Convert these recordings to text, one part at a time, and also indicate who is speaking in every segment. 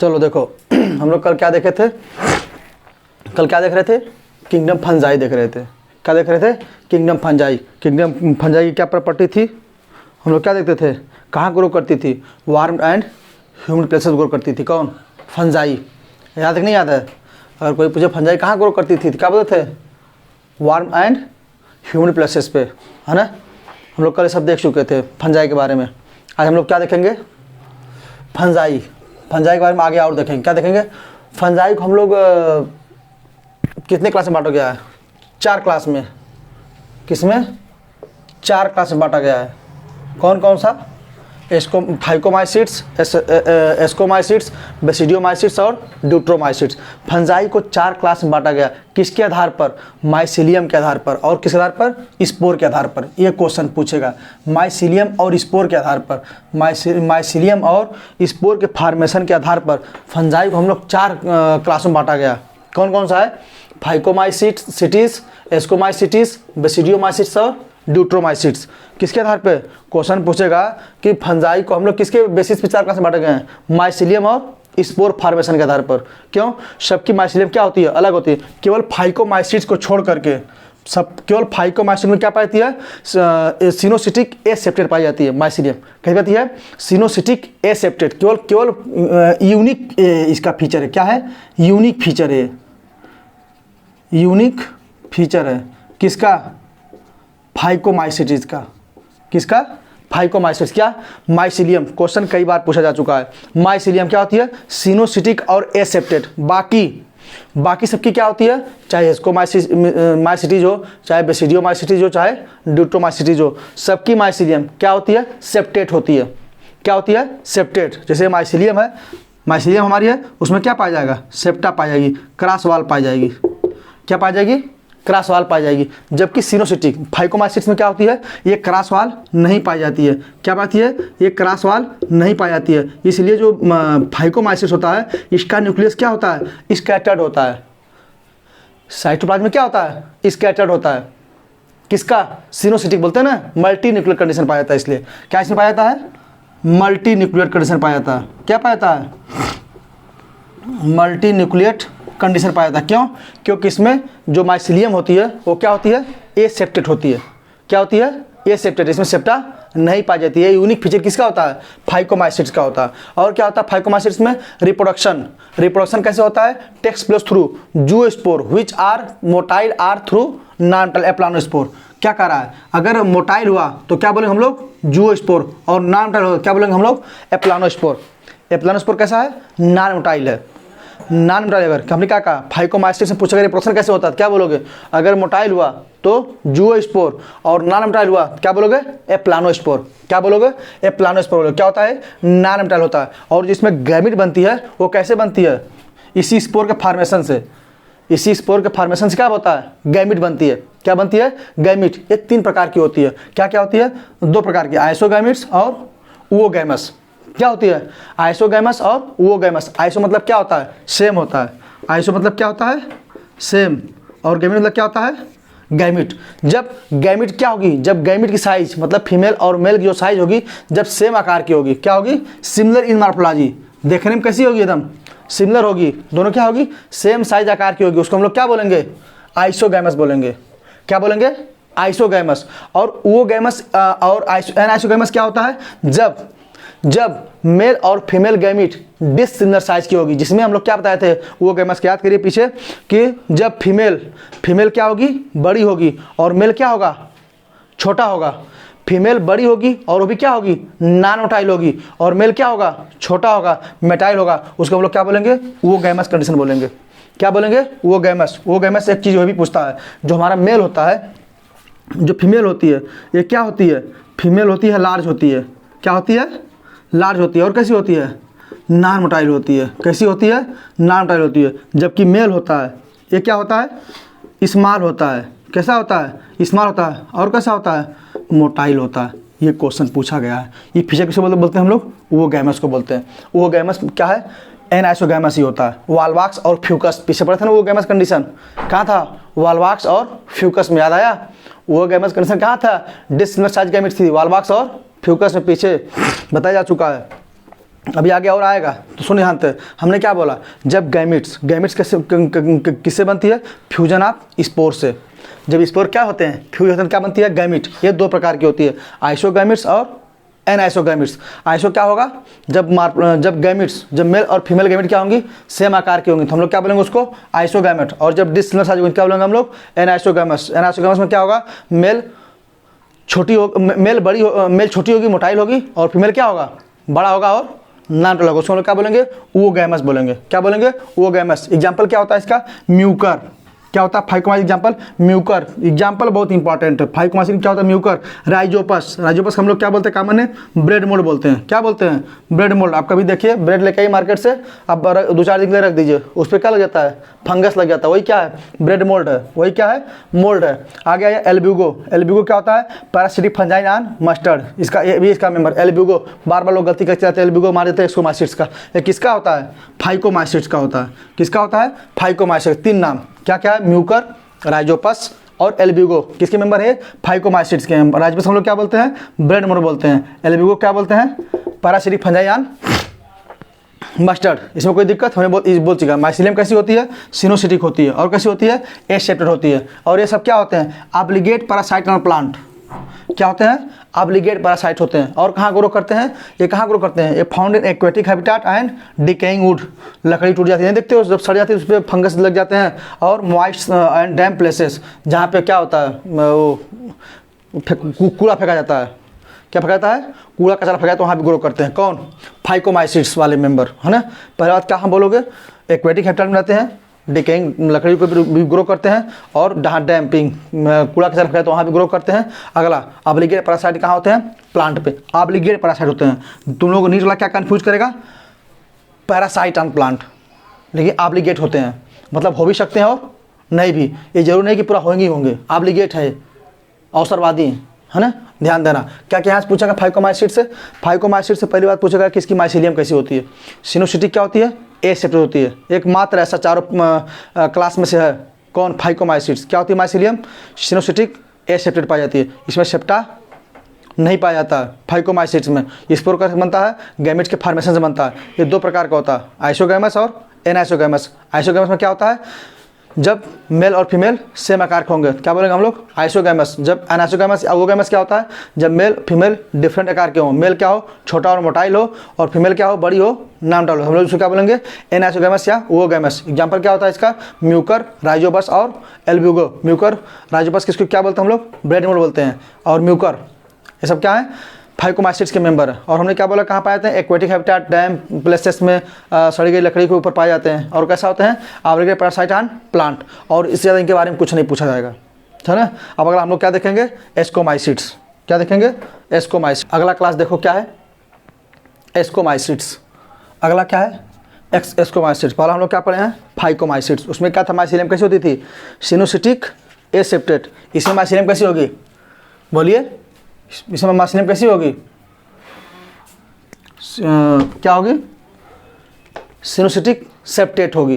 Speaker 1: चलो देखो हम लोग कल क्या देखे थे, कल क्या देख रहे थे, किंगडम फंजाई देख रहे थे। क्या देख रहे थे? Kingdom fungi. किंगडम फंजाई की क्या प्रॉपर्टी थी? हम लोग क्या देखते थे, कहाँ ग्रो करती थी? Warm and humid places grow करती थी। कौन? फंजाई। याद है कि नहीं याद है? अगर कोई पूछे फंजाई कहाँ ग्रो करती थी तो क्या बोलते थे? वार्म एंड ह्यूमिड प्लेसेस पे, है ना। हम लोग कल सब देख चुके थे फंजाई के बारे में। आज हम लोग क्या देखेंगे? फंजाई। फंजाई के बारे में आगे और देखेंगे। क्या देखेंगे? फंजाई को हम लोग कितने क्लास में बांटा गया है? 4 क्लास में। किसमें? 4 क्लास में बांटा गया है। कौन कौन सा? फाइकोमाइसिट्स, एस्कोमाइसिट्स, बेसिडियोमाइसिट्स और ड्यूट्रोमाइसिट्स। फंजाई को 4 क्लास में बांटा गया। किसके आधार पर? माइसिलियम के आधार पर। और किस आधार पर? स्पोर के आधार पर। ये क्वेश्चन पूछेगा, माइसिलियम और स्पोर के आधार पर। माइसिलियम और स्पोर के फॉर्मेशन के आधार पर फंजाई को हम लोग 4 क्लास में बांटा गया। कौन कौन सा है? फाइकोमाइसिट्स, एस्कोमाइसिट्स, बेसिडियोमाइसिट्स और ड्यूट्रोमाइसिट्स। किसके आधार पे क्वेश्चन पूछेगा कि फंजाई को हम लोग किसके बेसिस पे 4 क्लास में बांटे गए हैं? माइसिलियम और स्पोर फॉर्मेशन के आधार पर। क्यों? सबकी माइसिलियम क्या होती है? अलग होती है। केवल फाइकोमाइसिट्स को छोड़ करके सब, केवल फाइकोमाइसिट्स में क्या पाती है? सिनोसिटिक एसेप्टेट पाई जाती है। माइसिलियम कैसे पाती है? सिनोसिटिक एसेप्टेट। केवल यूनिक इसका फीचर है। क्या है? यूनिक फीचर है। यूनिक फीचर है किसका? फाइकोमाइसिट्स का। किसका? फाइकोमाइसिट्स। क्या? माइसिलियम। क्वेश्चन कई बार पूछा जा चुका है। माइसिलियम क्या होती है? सिनोसिटिक और एसेप्टेड। बाकी सबकी क्या होती है? चाहे एस्कोमाइसिट्स हो, चाहे बेसिडियोमाइसिट्स हो, चाहे ड्यूट्रोमाइसिट्स हो, सबकी माइसिलियम क्या होती है? सेप्टेट होती है। क्या होती है? सेप्टेट। जैसे माइसिलियम है, माइसिलियम हमारी है, उसमें क्या पाया जाएगा? सेप्टा पाई जाएगी, क्रॉस वाल पाई जाएगी। क्या पाई जाएगी? क्रॉस वाल पाई जाएगी। जबकि सिनोसिटिक फाइकोमाइसिट्स में क्या होती है? ये क्रॉस वाल नहीं पाई जाती है। क्या पाती है? ये क्रॉस वाल नहीं पाई जाती है। इसलिए जो फाइकोमाइसिट्स होता है, इसका न्यूक्लियस क्या होता है? स्कैटर्ड होता है। साइटोप्लाज्म में क्या होता है? स्कैटर्ड होता है। किसका? सिनोसिटिक बोलते हैं ना, मल्टी न्यूक्लियर कंडीशन पाया जाता है। इसलिए क्या इसमें पाया जाता है? मल्टी न्यूक्लियर कंडीशन पाया जाता है। क्या पाया जाता है? मल्टी न्यूक्लियर कंडीशन पाया जाता है। क्यों? क्योंकि इसमें जो माइसिलियम होती है वो क्या होती है? एसेप्टेट होती है। क्या होती है? एसेप्टेट। इसमें सेप्टा नहीं पाई जाती है। यूनिक फीचर किसका होता है? फाइकोमाइसिट्स का होता है। और क्या होता है फाइकोमाइसिट्स में? रिप्रोडक्शन कैसे होता है? Takes place through zoospore which are motile or through non motile aplanospore. क्या कह रहा है? अगर मोटाइल हुआ तो क्या बोलेंगे हम लोग? जूस्पोर। और नॉन मोटाइल हुआ क्या बोलेंगे हम लोग? एप्लानोस्पोर। एप्लानोस्पोर कैसा है? नॉन मोटाइल है। नॉन मोटाइल अगर हमने क्या कहा? फाइकोमाइसिट्स से पूछेगा रिप्रोडक्शन कैसे होता है, क्या बोलोगे? अगर मोटाइल हुआ तो जूस्पोर, और नॉन मोटाइल हुआ क्या बोलोगे? एप्लानोस्पोर। क्या बोलोगे? एप्लानोस्पोर बोलोगे। क्या होता है? नॉन मोटाइल होता है। और जिसमें गैमीट बनती है वो कैसे बनती है? इसी स्पोर के फॉर्मेशन से। इसी स्पोर के फॉर्मेशन से क्या होता है? गैमीट बनती है। क्या बनती है? गैमीट। ये 3 प्रकार की होती है। क्या क्या होती है? 2 प्रकार की, आइसोगैमिट्स और ओगैमस। क्या होती है? आइसोगैमस और ओगैमस। आइसो मतलब क्या होता है? सेम होता है। आइसो मतलब क्या होता है? सेम। और गैमीट मतलब क्या होता है? गैमीट। जब गैमीट क्या होगी? जब गैमीट की साइज मतलब फीमेल और मेल की जो साइज होगी जब सेम आकार की होगी, क्या होगी? Similar in morphology. देखने में कैसी होगी? एकदम सिमिलर होगी। दोनों क्या होगी? सेम साइज आकार की होगी। उसको हम लोग क्या बोलेंगे? आइसोगैमस बोलेंगे। क्या बोलेंगे? आइसोगैमस। और ओगैमस और एनाइसोगैमस क्या होता है? जब मेल और फीमेल गैमीट डिसिमिलर साइज की होगी, जिसमें हम लोग क्या बताए थे? वो गैमस याद करिए पीछे कि जब फीमेल क्या होगी? बड़ी होगी, और मेल क्या होगा? छोटा होगा। फीमेल बड़ी होगी और वो भी क्या होगी? नॉन मोटाइल होगी, और मेल क्या होगा? छोटा होगा, मेटाइल होगा। उसको हम लोग क्या बोलेंगे? वो गैमस कंडीशन बोलेंगे। क्या बोलेंगे? वो गैमस। वो गैमस एक चीज़ वो भी पूछता है, जो हमारा मेल होता है, जो फीमेल होती है, ये क्या होती है? फीमेल होती है लार्ज होती है। क्या होती है? लार्ज होती है। और कैसी होती है? नॉन मोटाइल होती है। कैसी होती है? नॉन मोटाइल होती है। जबकि मेल होता है, ये क्या होता है? स्मॉल होता है। कैसा होता है? स्मॉल होता है। और कैसा होता है? मोटाइल होता है। ये क्वेश्चन पूछा गया है। ये फीचर किसे बोलते हैं हम लोग? वो गैमस को बोलते हैं। वो गैमस क्या है? एनाइसोगैमस ही होता है। वाल्वाक्स और फ्यूकस पीछे पड़ा था ना, वो गैमस कंडीशन कहाँ था? वाल्वाक्स और फ्यूकस में। याद आया? वो गैमस कंडीशन कहाँ था? डिसिमिलर साइज गैमेट थी। वाल्वाक्स और फ्यूकस में पीछे बताया जा चुका है। अभी आगे और आएगा, तो सुन ध्यान से। हमने क्या बोला, जब गैमिट्स किससे बनती है, फ्यूजन ऑफ स्पोर से। जब स्पोर क्या होते हैं, फ्यूजन क्या बनती है, गैमिट। ये दो प्रकार की होती है, आइसोगैमिट्स और एनआइसोगैमिट्स। आइसो क्या होगा, जब गैमिट्स, जब मेल और फीमेल गैमिट क्या होंगी, सेम आकार की होंगी, तो हम लोग क्या बोलेंगे उसको, आइसोगैमेट। और जब डिसिमिलर साइज क्या बोलेंगे हम लोग, एनआइसोगैमस। एनआइसोगैमस में क्या होगा, मेल छोटी होगी, मोटाइल होगी, और फीमेल क्या होगा, बड़ा होगा और नाम होगा, उसको हम लोग क्या बोलेंगे, ओगैमस बोलेंगे। क्या बोलेंगे, ओगैमस। एग्जाम्पल क्या होता है इसका, म्यूकर। क्या होता है, फाइकोमाइसिन एग्जाम्पल, म्यूकर। एग्जाम्पल बहुत इंपॉर्टेंट है। फाइकोमाइसिन क्या होता है, म्यूकर। राइजोपस, राइजोपस हम लोग क्या बोलते हैं कॉमन है, ब्रेड मोल्ड बोलते हैं। क्या बोलते हैं, ब्रेड मोल्ड। आप कभी देखिए ब्रेड लेके आइए मार्केट से, आप 2-4 दिन के लिए रख दीजिए, उस पर क्या लग जाता है, फंगस लग जाता है, वही क्या है, ब्रेड मोल्ड है। वही क्या है, मोल्ड है। आगे आया एल्ब्यूगो। एल्ब्यूगो क्या होता है, पैरासिटिक फंजाई ऑन मस्टर्ड। इसका ये भी इसका मेंबर एल्ब्यूगो। बार बार लोग गलती करते जाते हैं, एल्ब्यूगो मार देते हैं एक्सोमाइसिट्स का। ये किसका होता है, फाइकोमाइसिट्स का होता है। किसका होता है, फाइकोमाइसिट्स। 3 नाम क्या क्या है, म्यूकर, राइजोपस और एल्ब्यूगो। किसके मेंबर है, फाइकोमाइसिट्स के मेंबर। राइजोपस हम लोग क्या बोलते हैं, ब्रेड मोल्ड बोलते हैं। एल्ब्यूगो क्या बोलते हैं, पैरासिटिक फंजाई ऑन मस्टर्ड। इसमें कोई दिक्कत, हमें बोल चुका। माइसिलियम कैसी होती है, सिनोसिटिक होती है। और कैसी होती है, एसेप्टेड होती है। और ये सब क्या होते हैं, ऑब्लिगेट पैरासाइट ऑन प्लांट। क्या होते हैं, ऑब्लिगेट पैरासाइट होते हैं। और कहाँ ग्रो करते हैं, ये कहाँ ग्रो करते हैं, ये found in aquatic habitat and decaying would. लकड़ी टूट जाती है, देखते हो जब सड़ जाती है उस पर फंगस लग जाते हैं। और मॉइस्ट एंड डैम्प प्लेसेस, जहाँ पे क्या होता है, वो कूड़ा फेंका जाता है। क्या फेंका जाता है, कूड़ा कचरा फेंका, तो वहाँ भी ग्रो करते हैं। कौन, फाइकोमाइसिट्स वाले मेंबर, है ना। पहले बात क्या हम बोलोगे, एक्वेटिक हैबिटेट में रहते हैं, डिकेइंग लकड़ी पे भी ग्रो करते हैं, और जहाँ डैम्पिंग कूड़ा कचरा फेंका तो वहाँ भी ग्रो करते हैं। अगला ऑब्लिगेट पैरासाइट कहाँ होते हैं, प्लांट पे ऑब्लिगेट पैरासाइट होते हैं। तुम लोगों को नीट वाला क्या कंफ्यूज करेगा, पैरासाइट ऑन प्लांट, लेकिन ऑब्लिगेट होते हैं, मतलब हो भी सकते हैं और नहीं भी। ये जरूर नहीं कि पूरा होंगे ही होंगे, ऑब्लिगेट है, अवसरवादी है ना। ध्यान देना। क्या क्या यहाँ से पूछेगा, फाइकोमाइसिट से। फाइकोमाइसिट से पहली बात पूछेगा कि इसकी माइसिलियम कैसी होती है। सिनोसिटिक क्या होती है, एसेप्टेड होती है। एक मात्र ऐसा चारों क्लास में से है, कौन, फाइकोमाइसिट्स। क्या होती है माइसिलियम, सिनोसिटिक, एसेप्टेड पाई जाती है। इसमें सेप्टा नहीं पाया जाता है फाइकोमाइसिट्स में। स्पोर का बनता है, गैमेट्स के फॉर्मेशन से बनता है। ये 2 प्रकार का होता है, आइसोगैमस और एनाइसोगैमस। आइसोगैमस में क्या होता है, जब मेल और फीमेल सेम आकार के होंगे, क्या बोलेंगे हम लोग, आइसोगैमस। जब एनाइसोगैमस, ओगैमस क्या होता है, जब मेल फीमेल डिफरेंट आकार के हों। मेल क्या हो, छोटा और मोटाइल हो, और फीमेल क्या हो, बड़ी हो, नाम डालो। हम लोग उसको क्या बोलेंगे, एनाइसोगैमस या ओगैमस। एग्जाम्पल क्या होता है इसका, म्यूकर, राइजोपस और एल्ब्यूगो। म्यूकर, राइजोपस किसको क्या बोलते हैं हम लोग, ब्रेड मोल्ड बोलते हैं। और म्यूकर, ये सब क्या है, फाइकोमाइसिट्स के मेंबर है। और हमने क्या बोला, कहाँ पाए जाते हैं, एक्वेटिक हैबिटेट, डैम प्लेसेस में, सड़ी गई लकड़ी के ऊपर पाए जाते हैं। और कैसा होते हैं, ऑब्लिगेट पैरासाइट ऑन प्लांट। और इससे ज़्यादा इनके बारे में कुछ नहीं पूछा जाएगा, है ना। अब अगला हम लोग क्या देखेंगे, एस्कोमाइसिट्स। क्या देखेंगे, एस्कोमाइसिट्स। अगला क्लास देखो क्या है, एस्कोमाइसिट्स। अगला क्या है, एस्कोमाइसिट्स। पहला हम लोग क्या पढ़े हैं, फाइकोमाइसिट्स। उसमें क्या था, माइसिलियम कैसी होती थी, सिनोसिटिक, एसेप्टेड। इसमें माइसिलियम कैसी होगी, बोलिए, इसमें माइसिलियम कैसी होगी, क्या होगी, सिनोसिटिक, सेप्टेट होगी।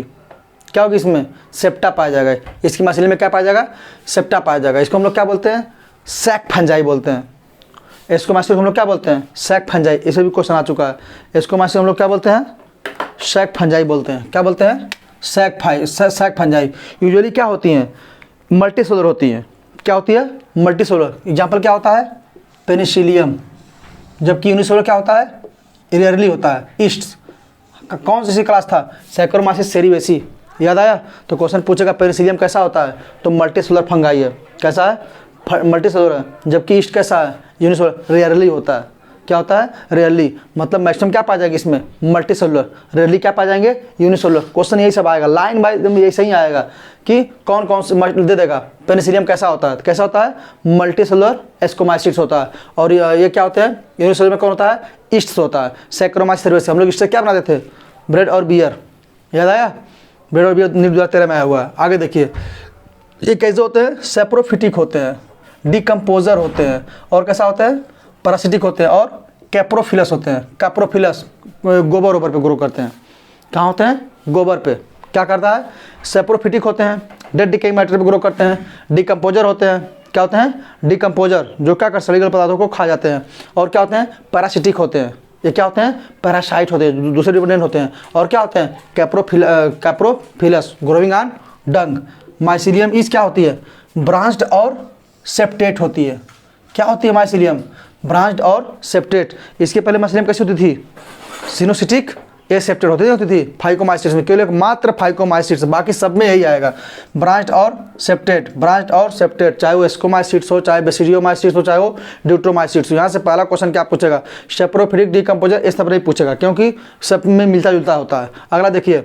Speaker 1: क्या होगी, इसमें सेप्टा पाया जाएगा। इसकी माइसिलियम में क्या पाया जाएगा, सेप्टा पाया जाएगा। इसको हम लोग क्या बोलते हैं, सैक फंजाई बोलते हैं। इसको माइसिलियम हम लोग क्या बोलते हैं, सैक फंजाई। इसे भी क्वेश्चन आ चुका है। इसको माइसिलियम हम लोग क्या बोलते हैं, सैक फंजाई बोलते हैं। क्या बोलते हैं, सैक फंजाई। यूजुअली क्या होती हैं, मल्टी सोलर होती हैं। क्या होती है, मल्टी सोलर। एग्जाम्पल क्या होता है, पेनिसिलियम। जबकि यूनिसोलर क्या होता है, रेयरली होता है। ईस्ट कौन सी क्लास था, सैक्रोमाइसिस सेरिवेसी। याद आया, तो क्वेश्चन पूछेगा पेनिसिलियम कैसा होता है, तो मल्टी सोलर फंगाई है। कैसा है, मल्टी सोलर है। जबकि ईस्ट कैसा है, यूनिसोलर, रेयरली होता है। क्या होता है, रेयरली। मतलब मैक्सिमम क्या पा जाएगी इसमें, मल्टी सोलर। रेयरली क्या पा जाएंगे, यूनिसोलर। क्वेश्चन यही सब आएगा, लाइन बाय यही सही आएगा कि कौन कौन से दे देगा। पेनिसिलियम कैसा होता है, कैसा होता है, मल्टी सोलर एस्कोमाइसिट्स होता है। और ये क्या होते हैं, यूनिसोलर में कौन होता है, ईस्ट होता है। सैक्रोमाइसिस सेरिवेसी, हम लोग इससे क्या बनाते थे, ब्रेड और बियर। याद आया, ब्रेड और बियर 2013 में आया हुआ है। आगे देखिए, ये कैसे होते हैं, सेप्रोफिटिक होते हैं, डिकम्पोजर होते हैं, और कैसा होता है, पैरासिटिक होते हैं, और कैप्रोफिलस होते हैं। कैप्रोफिलस गोबर ओबर पे ग्रो करते हैं। कहाँ होते हैं, गोबर पे। क्या करता है, सेप्रोफिटिक होते हैं, डेड डिकेइंग मैटर पे ग्रो करते हैं। डिकम्पोजर होते हैं, क्या होते हैं, डिकम्पोजर, जो क्या कर सड़ीगल पदार्थों को खा जाते हैं। और क्या होते हैं, पैरासिटिक होते हैं। ये क्या होते हैं? पैरासाइट होते हैं, दूसरे डिपेंडेंट होते हैं। और क्या होते हैं? कैप्रोफिलस, ग्रोविंग ऑन डंग। माइसिलियम इस क्या होती है? ब्रांच्ड और सेप्टेट होती है। क्या होती है माइसिलियम? ब्रांच्ड और सेप्टेट। इसके पहले माइसिलियम कैसी होती थी? सिनोसिटिक एसेप्टेट होती थी फाइकोमाइसिट्स में, केवल मात्र फाइकोमाइसिट्स, बाकी सब में यही आएगा, ब्रांच्ड और सेप्टेट, ब्रांच्ड और सेप्टेट, चाहे वो एस्कोमाइसिट्स हो, चाहे बेसिडियोमाइसिट्स हो, चाहे वो ड्यूट्रोमाइसिट्स हो। यहाँ से पहला क्वेश्चन क्या पूछेगा? सेप्रोफिलिक डिकम्पोजर इस तरह ही पूछेगा, क्योंकि सब में मिलता जुलता होता है। अगला देखिए,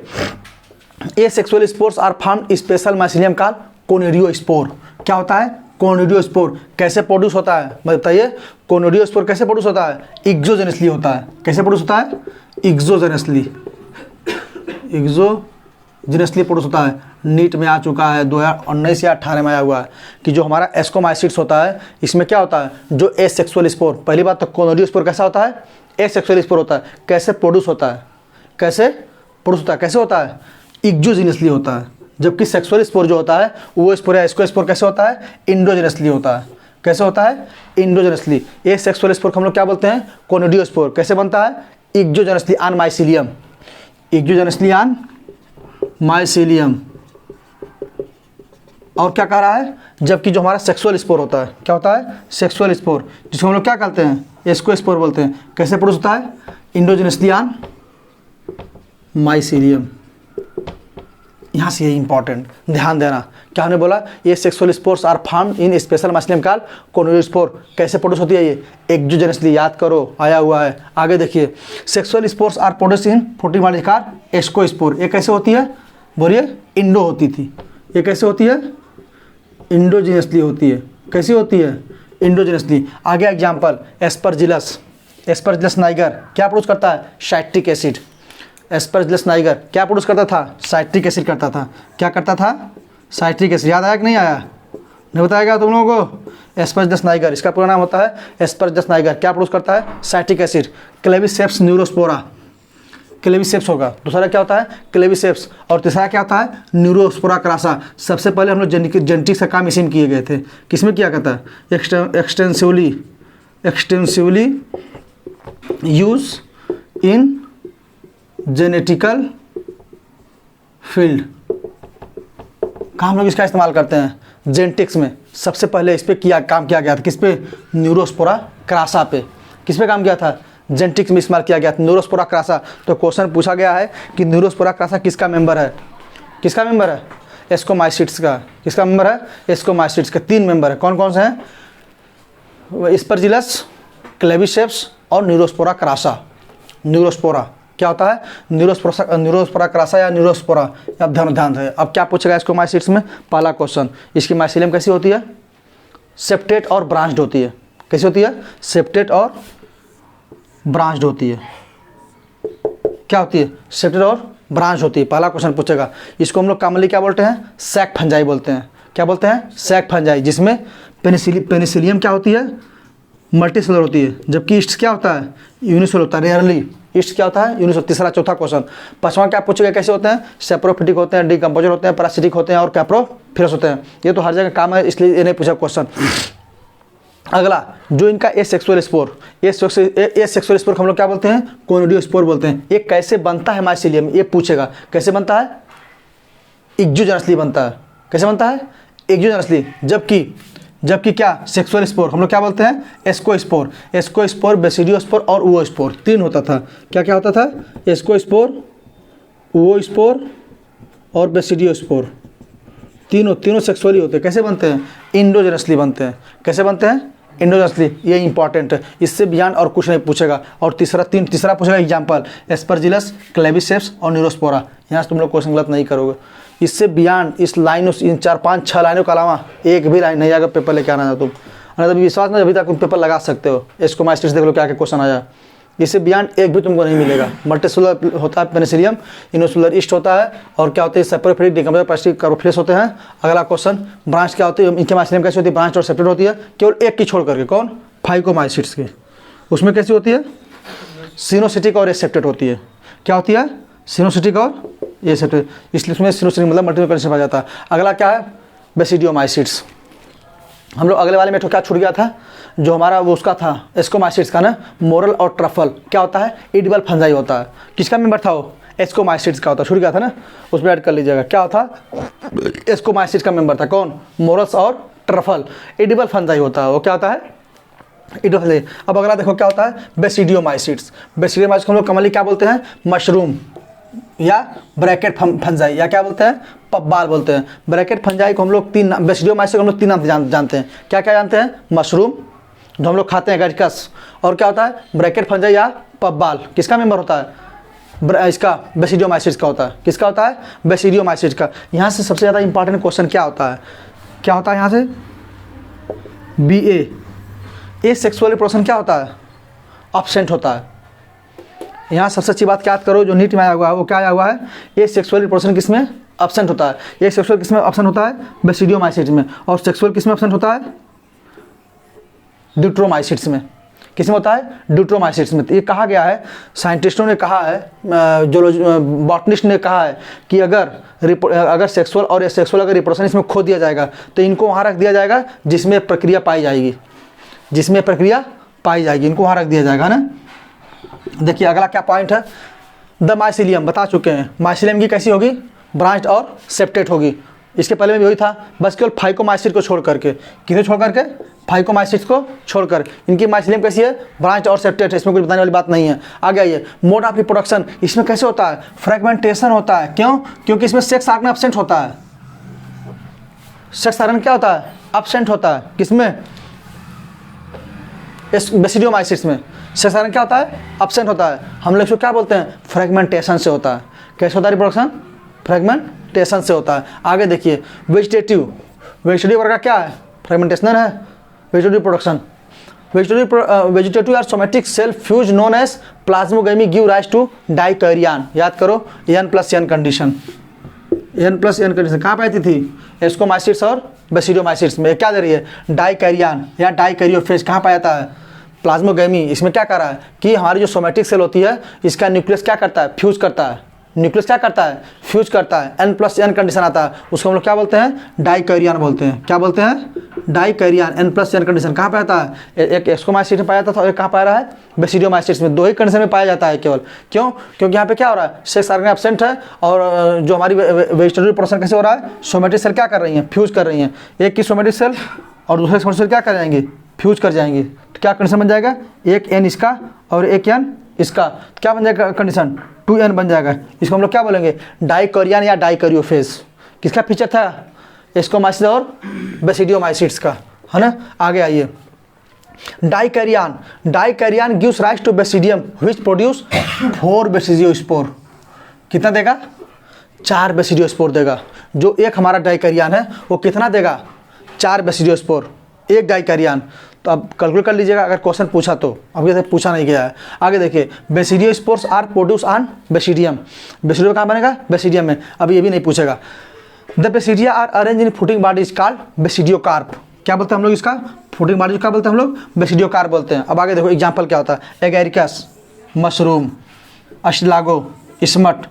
Speaker 1: asexual spores are form special mycelium का कोनिडियोस्पोर। क्या होता है? कोनिडियोस्पोर। कैसे प्रोड्यूस होता है बताइए? कोनिडियोस्पोर कैसे प्रोड्यूस होता है? एक्सोजेनसली होता है। कैसे प्रोड्यूस होता है? एक्सोजेनसली, एक्सोजेनसली प्रोड्यूस होता है। नीट में आ चुका है 2019 या 18 में आया हुआ है कि जो हमारा एस्कोमाइसिट्स होता है, इसमें क्या होता है? जो ए सेक्सुअल स्पोर, पहली बात तो कोनिडियोस्पोर कैसा होता है? ए सेक्सुअल स्पोर होता है। कैसे प्रोड्यूस होता है? कैसे प्रोड्यूस होता है? कैसे होता है? एक्सोजेनसली होता है। जबकि सेक्सुअल स्पोर जो होता है वो स्पोर या एस्को स्पोर कैसे होता है? इंडोजेनसली होता है। कैसे होता है? इंडोजेनसली। ए सेक्सुअल स्पोर को हम लोग क्या बोलते हैं? कोनिडियोस्पोर। कैसे बनता है? एक्सोजेनसली ऑन माइसिलियम, एक्सोजेनसली ऑन माइसिलियम। और क्या कह रहा है? जबकि जो हमारा सेक्सुअल स्पोर होता है, क्या होता है? सेक्सुअल स्पोर, जिसको हम लोग क्या कहते हैं? एस्को स्पोर बोलते हैं। कैसे प्रोड्यूस होता है? इंडोजेनसली ऑन माइसिलियम। यहाँ से ये इंपॉर्टेंट ध्यान देना, क्या हमने बोला? ये sexual spores are form in special mycelium called conidiospore. कैसे प्रोड्यूस होती है ये? एक्सोजेनसली, याद करो आया हुआ है। आगे देखिए, sexual spores are produce in फोर्टिमालिकार एस्कोस्पोर। ये कैसे होती है? बोलिए? इंडो होती थी। ये कैसे होती है? इंडोजेनसली होती है। कैसी होती है? इंडोजेनसली। आगे एग्जाम्पल, एस्परजिलस, एस्परजिलस नाइगर क्या प्रोड्यूस करता है? Citric acid. एस्परजिलस नाइगर क्या प्रोड्यूस करता था? साइट्रिक एसिड करता था। क्या करता था? Citric acid. याद आया कि नहीं आया? नहीं बताएगा तुम लोगों को? एस्परजिलस नाइगर, इसका पूरा नाम होता है एस्परजिलस नाइगर। क्या प्रोड्यूस करता है? Citric acid. Claviceps Neurospora, Claviceps होगा। दूसरा क्या होता है? क्लेविसेप्स। और तीसरा क्या होता है? Neurospora crassa. सबसे पहले हम लोग जेनेटिक्स का काम इसी में किए गए थे। किसमें किया करता है? Extensively use in genetical field का हम लोग इसका इस्तेमाल करते हैं जेनेटिक्स में। सबसे पहले इस पर काम किया गया था। किस पे? न्यूरोस्पोरा क्रासा पे। किस पे काम किया था? जेनेटिक्स में इस्तेमाल किया गया था, न्यूरोस्पोरा क्रासा। तो क्वेश्चन पूछा गया है कि न्यूरोस्पोरा क्रासा किसका मेंबर है? किसका मेंबर है? एस्कोमाइसिट्स का। किसका मेंबर है? एस्कोमाइसिट्स के 3 मेंबर है। कौन कौन से हैं? एस्परजिलस, क्लेविसेप्स और न्यूरोस्पोरा क्रासा। न्यूरोस्पोरा क्या होता है? न्यूरोस्पोरा क्रासा या न्यूरोस्पोरा। अब ध्यान से, अब क्या पूछेगा एस्कोमाइसिट्स में? पहला क्वेश्चन, इसकी माइसिलियम कैसी होती है? सेप्टेट और ब्रांच्ड होती है। कैसी होती है? सेप्टेट और ब्रांच्ड होती है। क्या होती है? सेप्टेट और ब्रांच होती है। पहला क्वेश्चन पूछेगा। इसको हम लोग कॉमनली क्या बोलते हैं? सैक फंजाई बोलते हैं। क्या बोलते हैं? Sac fungi. जिसमें पेनिसिलियम क्या होती है? मल्टीसेलुलर होती है। जबकि ईस्ट क्या होता है? यूनिसेलुलर होता है। रेयरली ईस्ट क्या होता है? यूनिसेलुलर। तीसरा चौथा क्वेश्चन। पांचवा क्या पूछेगा? कैसे होते हैं? सेप्रोफिटिक होते हैं, डिकम्पोजर होते हैं, पैरासिटिक होते हैं और कैप्रोफिलस होते हैं। ये तो हर जगह काम है, इसलिए ये नहीं पूछा क्वेश्चन। अगला, जो इनका ए सेक्सुअल स्पोर, ए सेक्सुअल स्पोर हम लोग क्या बोलते हैं? कोनिडियोस्पोर बोलते हैं। ये कैसे बनता है माइसिलियम? ये पूछेगा। कैसे बनता है? एक्सोजेनसली बनता है। कैसे बनता है? एक्सोजेनसली। जबकि क्या? सेक्सुअल स्पोर हम लोग क्या बोलते हैं? एस्कोस्पोर। एस्कोस्पोर, बेसिडियोस्पोर और ओओस्पोर 3 होता था। क्या क्या होता था? एस्कोस्पोर, ओओस्पोर और बेसिडियोस्पोर। तीनों सेक्सुअली होते हैं। कैसे बनते हैं? इंडोजेनसली बनते हैं। कैसे बनते हैं? इंडोजेनसली। ये इंपॉर्टेंट है, इससे बियॉन्ड और कुछ नहीं पूछेगा। और तीसरा पूछेगा एग्जाम्पल, एस्परजिलस, क्लेविसेप्स और न्यूरोस्पोरा। यहाँ से तुम लोग क्वेश्चन गलत नहीं करोगे। इससे बियॉन्ड इस लाइनों, इन 4, 5, 6 लाइनों के अलावा एक भी लाइन नहीं आएगा। पेपर लेके आना था तुम, अगर विश्वास नहीं अभी तक तुम पेपर लगा सकते हो। एस्कोमाइसिट्स देख लो क्या क्या क्वेश्चन आया। इससे बियॉन्ड एक भी तुमको नहीं मिलेगा। मल्टीसेलुलर होता है पेनिसिलियम, यूनिसेलुलर ईस्ट होता है, और क्या होते हैं? सेप्रोफिलिक, डिकम्पोजर, पैरासिटिक, कैप्रोफिलस होते हैं। अगला क्वेश्चन, ब्रांच क्या होती है? इनके माइसिलियम कैसी होती है? ब्रांच और सेप्टेट होती है। केवल एक की छोड़ करके। कौन? फाइकोमाइसिट्स की। उसमें कैसी होती है? सिनोसिटिक और एसेप्टेट होती है। क्या होती है? सिनोसिटिक और एसेप्टेट। इसलिए उसमें सिनोसिटिक मतलब मल्टीपल कंडीशन आ जाता है। अगला क्या है? बेसिडियोमाइसिट्स। हम लोग अगले वाले में तो क्या छूट गया था, जो हमारा वो उसका था एस्कोमाइसिट्स का ना, मोरल और ट्रफल क्या होता है, एडिबल फंजाई होता है। किसका मेंबर था वो, एस्कोमाइसिट्स का होता, छूट गया था ना, उसमें ऐड कर लीजिएगा। क्या होता, एस्कोमाइसिट्स का मेंबर था कौन, मोरल्स और ट्रफल, एडिबल फंजाई होता है वो, क्या होता है, एडिबल फंजाई। अब अगला देखो क्या होता है, बेसिडियोमाइसिट्स। बेसिडियोमाइसिट्स को हम लोग कमली क्या बोलते हैं, मशरूम या ब्रैकेट फंजाई, या क्या बोलते हैं, पब्बाल बोलते हैं। ब्रैकेट फंजाई को हम लोग तीन, बेसिडियोमाइसिट्स को हम लोग तीन नाम जानते हैं। क्या क्या जानते हैं, मशरूम जो हम लोग खाते हैं गैरिकस, और क्या होता है ब्रैकेट फंजाई या पब्बाल, किसका मेंबर होता है, इसका बेसिडियोमाइसिट्स का होता है। किसका होता है, बेसिडियोमाइसिट्स का। यहाँ से सबसे ज़्यादा इंपॉर्टेंट क्वेश्चन क्या होता है, क्या होता है यहाँ से, बी ए सेक्सुअल रिप्रोडक्शन क्या होता है, एब्सेंट होता है। यहाँ सबसे अच्छी बात क्या याद करो, जो नीट में आया हुआ है वो क्या आया हुआ है, ए सेक्सुअल रिप्रोडक्शन किसमें एब्सेंट होता है, ये सेक्सुअल किसमें एब्सेंट होता है, बेसिडियोमाइसिट्स में। और सेक्सुअल किसमें एब्सेंट होता है, ड्यूट्रोमाइसिट्स में। किसमें होता है, ड्यूट्रोमाइसिट्स में। तो ये कहा गया है, साइंटिस्टों ने कहा है, जो बॉटनिस्ट ने कहा है कि अगर सेक्सुअल और एसेक्सुअल अगर रिप्रोडक्शन इसमें खो दिया जाएगा तो इनको वहाँ रख दिया जाएगा जिसमें प्रक्रिया पाई जाएगी, जिसमें प्रक्रिया पाई जाएगी, इनको वहाँ रख दिया जाएगा ना। देखिए अगला क्या पॉइंट है, द माइसिलियम बता चुके हैं। माइसिलियम की कैसी होगी, ब्रांच्ड और सेप्टेट होगी। इसके पहले में भी वही था, बस केवल फाइकोमाइसिट को छोड़ करके, किसे छोड़ करके, फाइकोमाइसिट्स को छोड़कर इनकी माइसिलियम कैसी है, ब्रांच और सेप्टेट है, इसमें कुछ बताने वाली बात नहीं है। आगे आइए, मोड ऑफ रिप्रोडक्शन, इसमें कैसे होता है, फ्रेगमेंटेशन होता है। क्यों, क्योंकि इसमें सेक्स ऑर्गन एब्सेंट होता है। सेक्स ऑर्गन क्या होता है, एब्सेंट होता है। किसमें, बेसिडियोमाइसिट्स में सेक्स ऑर्गन क्या होता है, एब्सेंट होता है। हम लोग इसको क्या बोलते हैं, फ्रेगमेंटेशन से होता है। कैसे होता है रिप्रोडक्शन, फ्रेगमेंटेशन से होता है। आगे देखिए, वेजिटेटिव वर्ग का क्या है, फ्रेगमेंटेशन है। वेजिटेटिव प्रोडक्शन, वेजिटेटिव और somatic cell fuse known as plasmogamy give rise to dikaryon. याद करो N+N कंडीशन, N+N कंडीशन कहाँ पाई थी, एस्कोमाइसिट्स और बेसिडियोमाइसिट्स में। क्या दे रही है, डाइकैरियन या डाइकैरियोफेज कहाँ पाया जाता है, प्लाज्मोगेमी। इसमें क्या कर रहा है कि हमारी जो सोमेटिक सेल होती है इसका न्यूक्लियस क्या करता है, फ्यूज करता है। न्यूक्लियस क्या करता है, फ्यूज करता है। N+N कंडीशन आता है, उसको हम लोग क्या बोलते हैं, डाइकैरियन बोलते हैं। क्या बोलते हैं, डाइकैरियन। N+N कंडीशन कहाँ पाया जाता है, एक एस्कोमाइसिट्स में पाया जाता था और एक कहाँ पाया रहा है, बेसिडियोमाइसिट्स में। दो ही कंडीशन में पाया जाता है केवल। क्यों, क्योंकि यहाँ पे क्या हो रहा है, सेक्स ऑर्गन एब्सेंट है और जो हमारी वेजिटेटिव रिप्रोडक्शन कैसे हो रहा है, सोमेटिक सेल क्या कर रही हैं, फ्यूज कर रही हैं। एक की सोमेटिक सेल और दूसरे सोमेटिक सेल क्या कर जाएंगे, फ्यूज कर जाएंगे। तो क्या कंडीशन बन जाएगा, एक N इसका और एक N इसका, तो क्या बन जाएगा कंडीशन, 2N बन जाएगा। इसको हम लोग क्या बोलेंगे, डाइकैरियन या डाइकैरियोफेज। किसका फीचर था, एस्कोमाइसिट्स और बेसिडियोमाइसिट्स का, है ना। आगे आइए, dikaryon, dikaryon gives rise to basidium which produce 4 basidiospore. कितना देगा, 4 बेसिडियोस्पोर देगा। जो एक हमारा डाइकैरियन है वो कितना देगा, 4 बेसिडियोस्पोर, एक डाइकैरियन। तो अब कैलकुलेट कर लीजिएगा अगर क्वेश्चन पूछा तो, अब ये पूछा नहीं गया है। आगे देखिए, basidiospores are produce on basidium. Basidium कहाँ बनेगा, बेसिडियम में। अब ये भी नहीं पूछेगा। The basidia are arrange in fruiting body is called basidiocarp. क्या बोलते हैं हम लोग इसका, फुटिंग बॉडी क्या बोलते हैं हम लोग, बेसिडियोकार्प बोलते हैं। अब आगे देखो एग्जाम्पल क्या होता है, एगैरिकस, मशरूम, अश्लागो, स्मट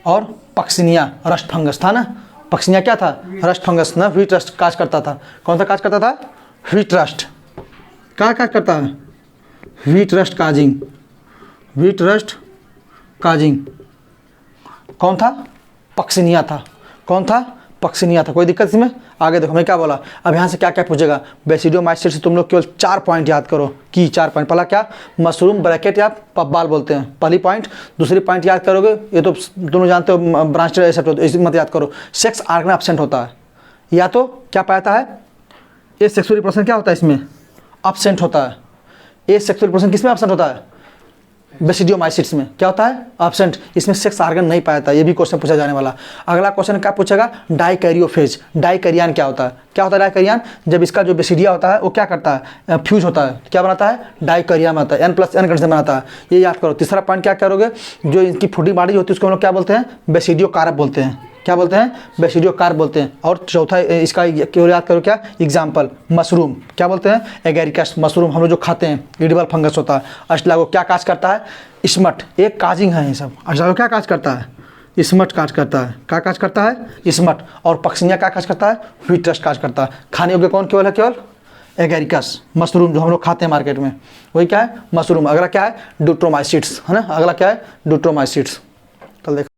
Speaker 1: और पक्सिनिया, रस्ट फंगस था ना। पक्सिनिया क्या था, रस्ट फंगस ना, व्हीट रस्ट काज करता था। कौन सा काज करता था, व्हीट रस्ट। क्या काज करता है, wheat rust causing, wheat rust causing. कौन था, पक्सिनिया था। कौन था, पक्सिनिया था। कोई दिक्कत इसमें। आगे देखो मैं क्या बोला, अब यहाँ से क्या क्या पूछेगा, बेसिडियोमाइसिट्स से तुम लोग केवल 4 पॉइंट याद करो कि 4 पॉइंट। पहला क्या, मशरूम, ब्रैकेट या पब्बाल बोलते हैं, पहली पॉइंट। दूसरी पॉइंट याद करोगे, ये तो दोनों जानते हो, ब्रांच ऐसे मत याद करो। सेक्स ऑर्गन एब्सेंट होता है, या तो क्या पाता है, ये सेक्सुअल रिप्रोडक्शन क्या होता है इसमें, एब्सेंट होता है। ये सेक्सुअल रिप्रोडक्शन किस में एब्सेंट होता है, बेसिडियोमाइसिट्स में। क्या होता है, एब्सेंट। इसमें सेक्स ऑर्गन नहीं पाया था। ये भी क्वेश्चन पूछा जाने वाला। अगला क्वेश्चन क्या पूछेगा, डाइकैरियोफेज। डाइकैरियन क्या होता है, क्या होता है डाइकैरियन, जब इसका जो बेसिडिया होता है वो क्या करता है, फ्यूज होता है, क्या बनाता है, डाइकैरियन बनाता है, N+N कंडीशन बनाता है। ये याद करो। तीसरा पॉइंट क्या करोगे, जो इनकी फुटिंग बॉडी होती है उसको हम लोग क्या बोलते हैं, बेसिडियोकार्प बोलते हैं। क्या बोलते हैं, बेसिडियोकार्प बोलते हैं। और चौथा इसका केवल याद करो क्या, एग्जाम्पल, मशरूम क्या बोलते हैं, एगैरिकस, मशरूम हम लोग जो खाते हैं, एडिबल फंगस होता है। अश्लागो क्या काज करता है, स्मट, एक काजिंग है ये सब। अश्लागो क्या काज करता है, स्मट काज करता है। क्या काज करता है, स्मट। और पक्सिनिया क्या काज करता है, व्हीट रस्ट काज करता है। खाने योग्य कौन केवल है, केवल एगेरिकस, मशरूम जो हम लोग खाते हैं मार्केट में, वही क्या है, मशरूम। अगला क्या है, ड्यूट्रोमाइसिट्स, है ना। अगला क्या है, ड्यूट्रोमाइसिट्स। कल देखा।